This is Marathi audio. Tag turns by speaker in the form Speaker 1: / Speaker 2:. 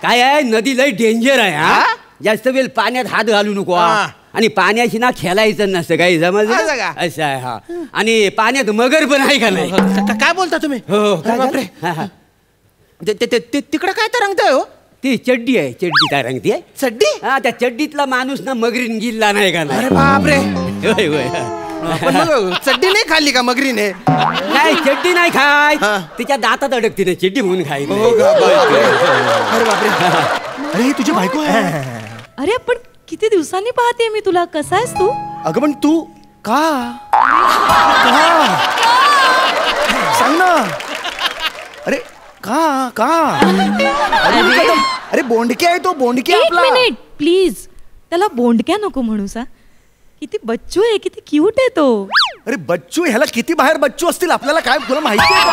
Speaker 1: काय आहे नदी लय डेंजर आहे हा. जास्त वेळ पाण्यात हात घालू नको आणि पाण्याशी ना खेळायचं नसतं काही समजलं असं आहे हा. आणि पाण्यात मगर पण आहे का नाही?
Speaker 2: काय बोलता तुम्ही?
Speaker 1: हो
Speaker 2: बापरे. तिकडे काय तरंगतंय हो?
Speaker 1: ती चड्डी आहे, चड्डी काय रंगती आहे?
Speaker 2: चड्डी?
Speaker 1: हा त्या चड्डीतला माणूस ना मगरीन गिल्ला नाही का?
Speaker 2: अरे बापरे.
Speaker 1: होय होय.
Speaker 2: पण मग चड्डी नाही खाल्ली का मगरीने?
Speaker 1: नाही चड्डी नाही खाय, तिच्या दातात अडकती नाही चड्डी म्हणून खाय.
Speaker 2: अरे बापरे. अरे ही तुझी बायको आहे?
Speaker 3: अरे पण किती दिवसांनी पाहते मी तुला. कसा आहेस तू?
Speaker 2: अगं पण तू का सांग ना. अरे का का अरे बोंडके आहे तो, बोंडके आपला.
Speaker 3: एक मिनिट प्लीज, त्याला बोंडक्या नको म्हणू सा. किती बच्चू आहे, किती क्यूट आहे तो.
Speaker 2: अरे बच्चू, ह्याला किती बाहेर बच्चू असतील आपल्याला काय तुला माहिती आहे का?